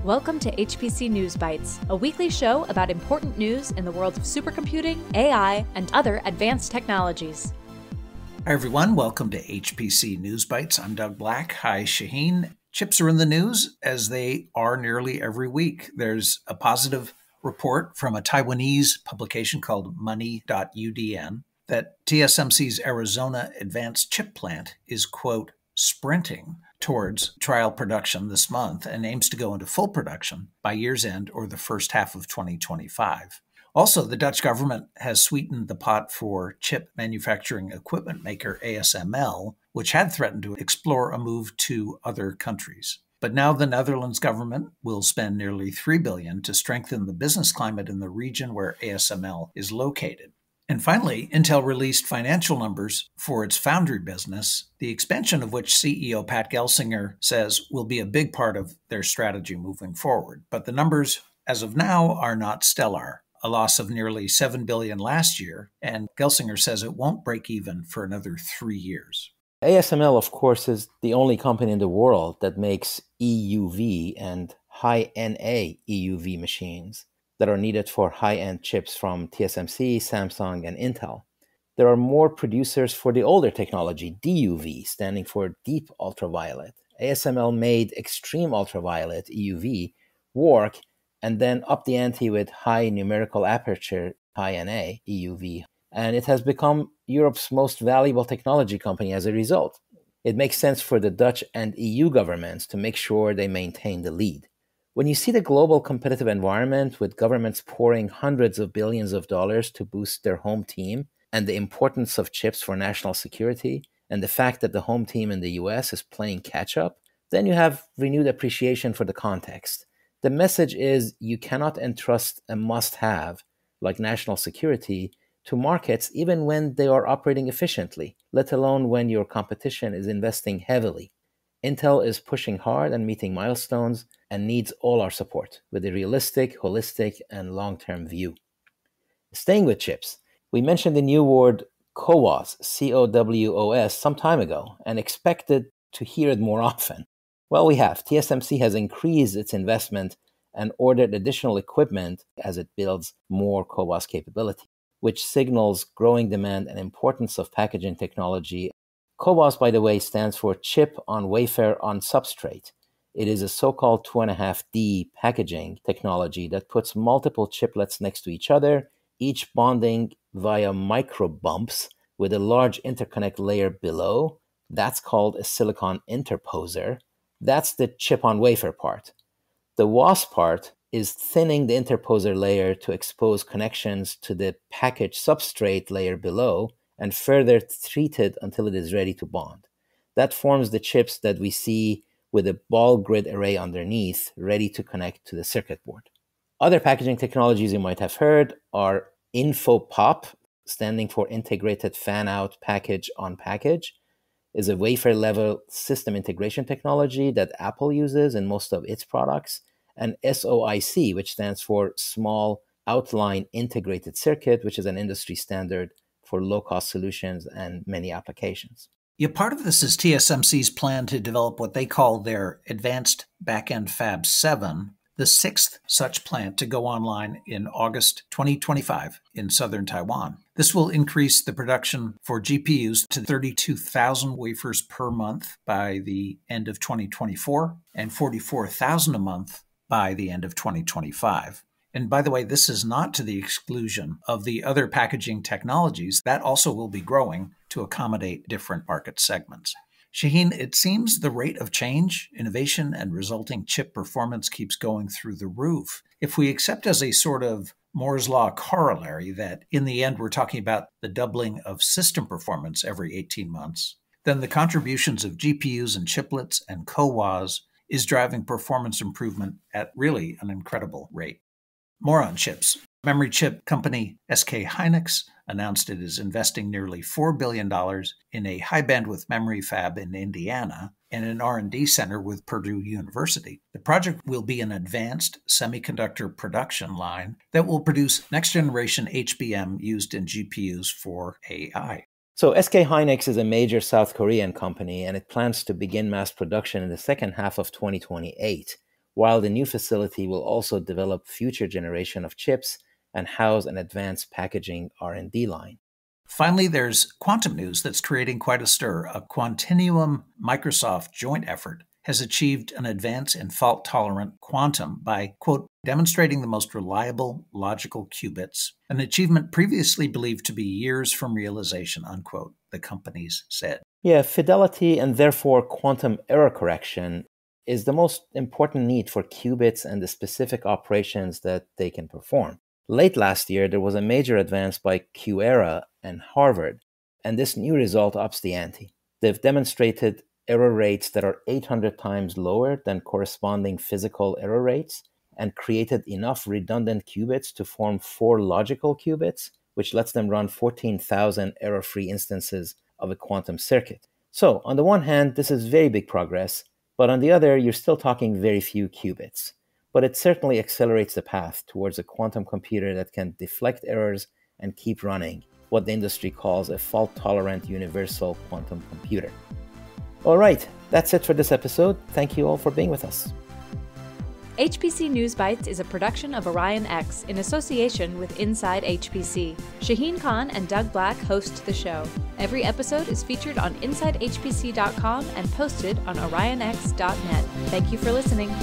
Welcome to HPC News Bytes, a weekly show about important news in the world of supercomputing, AI, and other advanced technologies. Hi everyone, welcome to HPC News Bytes. I'm Doug Black. Hi Shaheen. Chips are in the news as they are nearly every week. There's a positive report from a Taiwanese publication called money.udn that TSMC's Arizona advanced chip plant is, quote, sprinting towards trial production this month and aims to go into full production by year's end or the first half of 2025. Also, the Dutch government has sweetened the pot for chip manufacturing equipment maker ASML, which had threatened to explore a move to other countries. But now the Netherlands government will spend nearly $3 billion to strengthen the business climate in the region where ASML is located. And finally, Intel released financial numbers for its Foundry business, the expansion of which CEO Pat Gelsinger says will be a big part of their strategy moving forward. But the numbers, as of now, are not stellar. A loss of nearly $7 billion last year, and Gelsinger says it won't break even for another 3 years. ASML, of course, is the only company in the world that makes EUV and high-NA EUV machines that are needed for high-end chips from TSMC, Samsung, and Intel. There are more producers for the older technology, DUV, standing for deep ultraviolet. ASML made extreme ultraviolet, EUV, work and then upped the ante with high numerical aperture, high-NA EUV, and it has become Europe's most valuable technology company as a result. It makes sense for the Dutch and EU governments to make sure they maintain the lead. When you see the global competitive environment with governments pouring hundreds of billions of dollars to boost their home team, and the importance of chips for national security, and the fact that the home team in the US is playing catch-up, then you have renewed appreciation for the context. The message is you cannot entrust a must-have, like national security, to markets even when they are operating efficiently, let alone when your competition is investing heavily. Intel is pushing hard and meeting milestones and needs all our support with a realistic, holistic, and long-term view. Staying with chips, we mentioned the new word CoWoS, C-O-W-O-S, some time ago and expected to hear it more often. Well, we have. TSMC has increased its investment and ordered additional equipment as it builds more CoWoS capability, which signals growing demand and importance of packaging technology. CoWoS, by the way, stands for chip on wafer on substrate. It is a so-called 2.5D packaging technology that puts multiple chiplets next to each other, each bonding via micro bumps with a large interconnect layer below. That's called a silicon interposer. That's the chip on wafer part. The WoS part is thinning the interposer layer to expose connections to the package substrate layer below and further treat it until it is ready to bond. That forms the chips that we see with a ball grid array underneath, ready to connect to the circuit board. Other packaging technologies you might have heard are InfoPop, standing for Integrated Fan-Out Package on Package, is a wafer-level system integration technology that Apple uses in most of its products, and SOIC, which stands for Small Outline Integrated Circuit, which is an industry standard for low-cost solutions and many applications. Yeah, part of this is TSMC's plan to develop what they call their Advanced Backend Fab 7, the sixth such plant to go online in August 2025 in southern Taiwan. This will increase the production for GPUs to 32,000 wafers per month by the end of 2024 and 44,000 a month by the end of 2025. And by the way, this is not to the exclusion of the other packaging technologies that also will be growing to accommodate different market segments. Shaheen, it seems the rate of change, innovation, and resulting chip performance keeps going through the roof. If we accept as a sort of Moore's Law corollary that in the end we're talking about the doubling of system performance every 18 months, then the contributions of GPUs and chiplets and CoWoS is driving performance improvement at really an incredible rate. More on chips. Memory chip company SK Hynix announced it is investing nearly $4 billion in a high-bandwidth memory fab in Indiana and an R&D center with Purdue University. The project will be an advanced semiconductor production line that will produce next-generation HBM used in GPUs for AI. So SK Hynix is a major South Korean company, and it plans to begin mass production in the second half of 2028. while the new facility will also develop future generation of chips and house an advanced packaging R&D line. Finally, there's quantum news that's creating quite a stir. A Quantinuum Microsoft joint effort has achieved an advance in fault-tolerant quantum by, quote, demonstrating the most reliable logical qubits, an achievement previously believed to be years from realization, unquote, the companies said. Yeah, fidelity and therefore quantum error correction is the most important need for qubits and the specific operations that they can perform. Late last year, there was a major advance by QEra and Harvard, and this new result ups the ante. They've demonstrated error rates that are 800 times lower than corresponding physical error rates and created enough redundant qubits to form 4 logical qubits, which lets them run 14,000 error-free instances of a quantum circuit. So, on the one hand, this is very big progress, but on the other, you're still talking very few qubits. But it certainly accelerates the path towards a quantum computer that can deflect errors and keep running, what the industry calls a fault-tolerant universal quantum computer. All right, that's it for this episode. Thank you all for being with us. HPC News Bytes is a production of Orion X in association with Inside HPC. Shaheen Khan and Doug Black host the show. Every episode is featured on InsideHPC.com and posted on OrionX.net. Thank you for listening.